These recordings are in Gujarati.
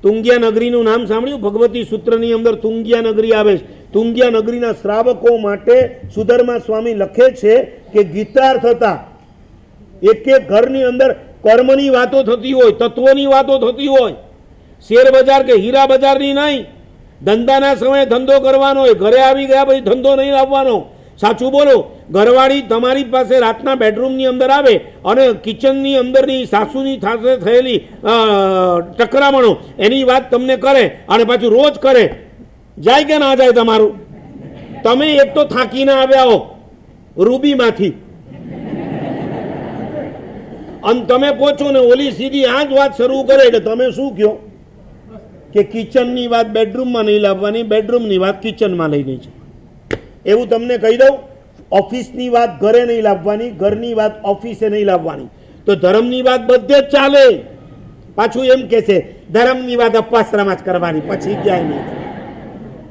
તુંગિયા નગરીનું નામ સાંભળ્યું? ભગવતી સૂત્રની અંદર તુંગિયા નગરી આવે છે. તુંગિયા નગરીના શ્રાવકો માટે સુધર્મા સ્વામી લખે છે કે ગીતાર્થ હતા એક એક ઘરની અંદર કર્મની વાતો થતી હોય, તત્વોની વાતો થતી હોય, શેર બજાર કે હીરા બજારની નહીં. ધંધાના સમયે ધંધો કરવાનો હોય, ઘરે આવી ગયા પછી ધંધો નહીં લાવવાનો. સાચું બોલો. ઘરવાળી તમારી પાસે રાતના બેડરૂમની અંદર આવે અને કિચનની અંદરની સાસુની સાથે થયેલી ટકરામણો એની વાત તમને કરે અને પાછું રોજ કરે, જાય કે ના જાય તમારું? તમે એક તો થાકીને આવ્યા હો રૂબીમાંથી અને તમે પહોંચો ને ઓલી સીધી આ જ વાત શરૂ કરે એટલે તમે શું કહો કે કિચનની વાત બેડરૂમમાં નહીં લાવવાની, બેડરૂમની વાત કિચનમાં લઈ નહીં છે. એવું તમને કહી દઉં, ઓફિસની વાત ઘરે નહીં લાવવાની, ઘરની વાત ઓફિસે નહીં લાવવાની. તો ધર્મની વાત બધે જ ચાલે. પાછું એમ કે છે ધર્મની વાત અપાશ્રમમાં જ કરવાની, પછી ક્યાંય નહીં.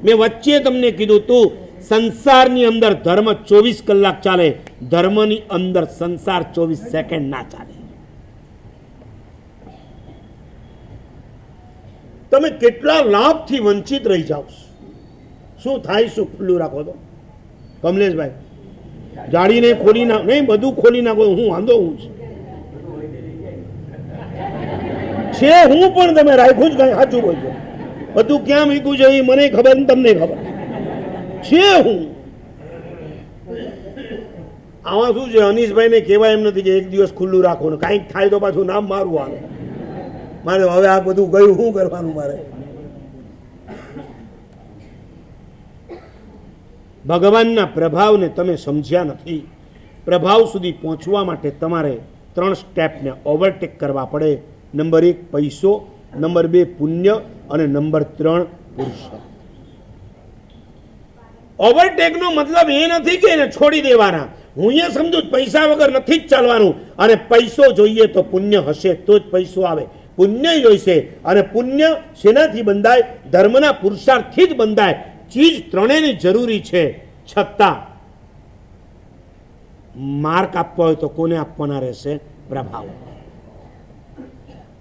મેં વચ્ચે તમને કીધું તું સંસારની અંદર ધર્મ 24 કલાક ચાલે, ધર્મની અંદર સંસાર 24 સેકન્ડ ના ચાલે. તમે કેટલા લાભથી વંચિત રહી જાઓ. શું થાય? શું ખુલ્લું રાખો તો કમલેશભાઈ જાળીને ખોલી નાખ, નહીં બધું ખોલી નાખો. હું વાંધો હું છે હું પણ તમે રાખ્યું જ કઈ સાચું બોલજો. બધું ક્યાં મૂક્યું છે એ મને ખબર ને તમને ખબર છે. હું આમાં શું છે, અનીશભાઈને કહેવાય એમ નથી કે એક દિવસ ખુલ્લું રાખો ને કાંઈક થાય તો પાછું નામ મારું આવે મારે. હવે આ બધું ગયું શું કરવાનું મારે? ભગવાનના પ્રભાવને તમે સમજ્યા નથી. પ્રભાવ સુધી પહોંચવા માટે તમારે 3 સ્ટેપને ઓવરટેક કરવા પડે. નંબર 1 પૈસો, નંબર 2 પુણ્ય અને નંબર 3 પુરુષાર્થ. ઓવરટેકનો મતલબ એ નથી કે એને છોડી દેવાના. હું એ સમજુ પૈસા વગર નથી જ ચાલવાનું, અને પૈસો જોઈએ તો પુણ્ય હશે તો જ પૈસો આવે. પુણ્ય જોઈશે, અને પુણ્ય શેનાથી બંધાય? ધર્મના પુરુષાર્થથી જ બંધાય. ચીજ ત્રણેયની જરૂરી છે. છતાં માર્ક આપવા હોય તો કોને આપવાના રહેશે? પ્રભાવ.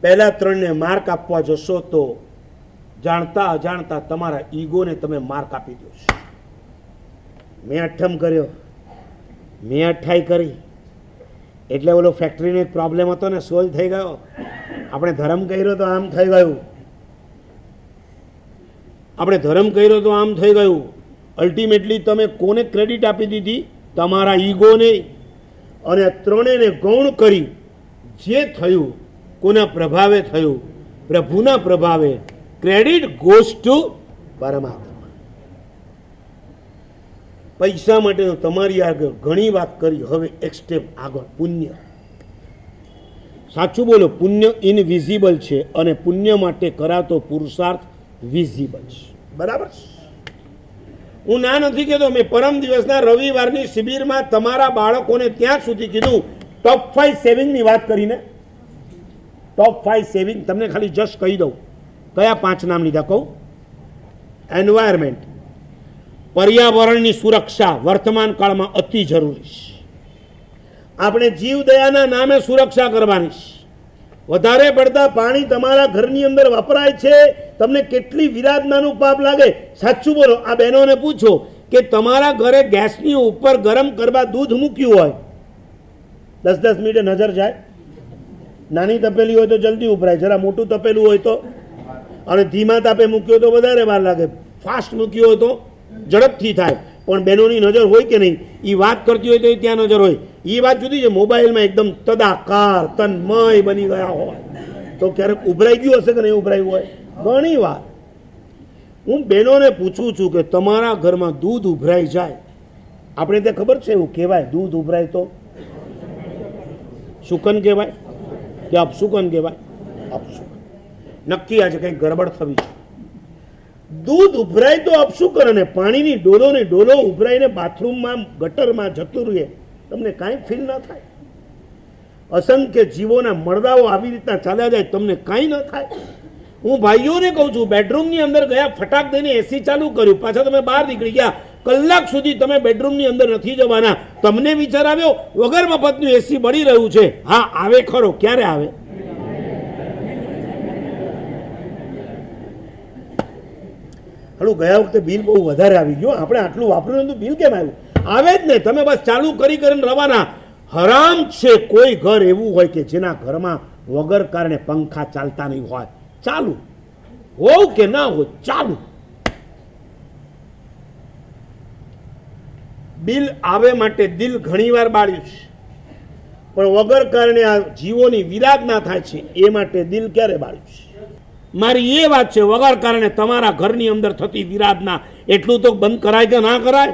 પહેલા 3ને માર્ક આપવા જશો તો જાણતા અજાણતા તમારા ઈગોને તમે માર્ક આપી દો. મેં અઠ્ઠમ કર્યો, મેં 28 કરી એટલે ઓલો ફેક્ટરીનો એક પ્રોબ્લેમ હતો ને સોલ્વ થઈ ગયો. આપણે ધર્મ કર્યો તો આમ થઈ ગયું, આપણે ધર્મ કર્યો તો આમ થઈ ગયું. અલ્ટિમેટલી તમે કોને ક્રેડિટ આપી દીધી? તમારા ઈગોને. અને 3ને ગૌણ કરી જે થયું કોના પ્રભાવે થયું? પ્રભુના પ્રભાવે. ક્રેડિટ ગોઝ ટુ પરમાત્મા. પૈસા માટે તમારી આગળ ઘણી વાત કરી, હવે એક સ્ટેપ આગળ પુણ્ય. સાચું બોલો, પુણ્ય ઇનવિઝિબલ છે અને પુણ્ય માટે કરાતો પુરુષાર્થ વિઝિબલ છે. બરાબર. હું ના નથી કહેતો. મેં પરમ દિવસના રવિવારની શિબિરમાં તમારા બાળકોને ત્યાં સુધી કીધું ટોપ 5 સેવિંગની વાત કરીને. ટોપ 5 સેવિંગ તમને ખાલી જસ્ટ કહી દઉં. કયા 5 નામ લીધા કહું? એન્વાયરમેન્ટ, પર્યાવરણની સુરક્ષા વર્તમાન કાળમાં અતિ જરૂરી છે. આપણે જીવદયાના નામે સુરક્ષા કરવાની છે. વધારે પડતા પાણી તમારા ઘરની અંદર વપરાય છે, તમને કેટલી વિરાધનાનું પાપ લાગે. સાચું બોલો. આ બહેનોને પૂછો કે તમારા ઘરે ગેસની ઉપર ગરમ કરવા દૂધ મૂક્યું હોય, 10-10 મિનિટે નજર જાય? નાની તપેલી હોય તો જલ્દી ઉભરાય, જરા મોટું તપેલું હોય તો, અને ધીમા તાપે મૂક્યો તો વધારે વાર લાગે, ફાસ્ટ મૂક્યો હોય તો ઝડપથી થાય. પણ બહેનોની નજર હોય કે નહીં? એ વાત કરતી હોય તો ત્યાં નજર હોય. એ વાત જુદી છે. મોબાઈલમાં એકદમ તદાકાર તન્મય બની ગયા હોય તો ક્યારેક ઉભરાઈ ગયું હશે કે નહીં ઉભરાયું હોય? ઘણી વાર હું બહેનોને પૂછું છું કે તમારા ઘરમાં દૂધ ઉભરાઈ જાય, આપણે ત્યાં ખબર છે એવું કહેવાય, દૂધ ઉભરાય તો શુકન કહેવાય કે અપશુકન કહેવાય? અપશુકન. નક્કી આજે કંઈક ગડબડ થવી છે. દૂધ ઉભરાય તો અપશુકન, અને પાણીની ડોલો ને ડોલો ઉભરાઈને બાથરૂમમાં ગટરમાં જતું રહે, તમને કાંઈ ફીલ ના થાય? અસંખ્ય જીવોના મળદાઓ આવી રીતના ચાલ્યા જાય, તમને કાંઈ ન થાય? હું ભાઈઓને કહું છું, બેડરૂમની અંદર ગયા, ફટાક દઈને એસી ચાલુ કર્યું, પાછા તમે બહાર નીકળી ગયા, કલાક સુધી તમે બેડરૂમની અંદર નથી જવાના. તમને વિચાર આવ્યો વગર મફતનું એસી બળી રહ્યું છે? હા આવે ખરો. ક્યારે આવે? હલો ગયા વખતે બિલ બહુ વધારે આવી ગયું, આપણે આટલું વાપર્યું નતું, બિલ કેમ આવ્યું? આવે જ ને, તમે બસ ચાલુ કરી કરીને રવાના. હરામ છે કોઈ ઘર એવું હોય કે જેના ઘરમાં વગર કારણે પંખા ચાલતા નહીં હોય. ચાલુ હોવ કે ના હોય, ચાલુ. બિલ આવે માટે દિલ ઘણીવાર બાળ્યું છે, પણ વગર કારણે આ જીવોની વિરાધના થાય છે એ માટે દિલ ક્યારે બાળ્યું છે? મારી એ વાત છે, વગર કારણે તમારા ઘરની અંદર થતી વિરાધના એટલું તો બંધ કરાય કે ના કરાય?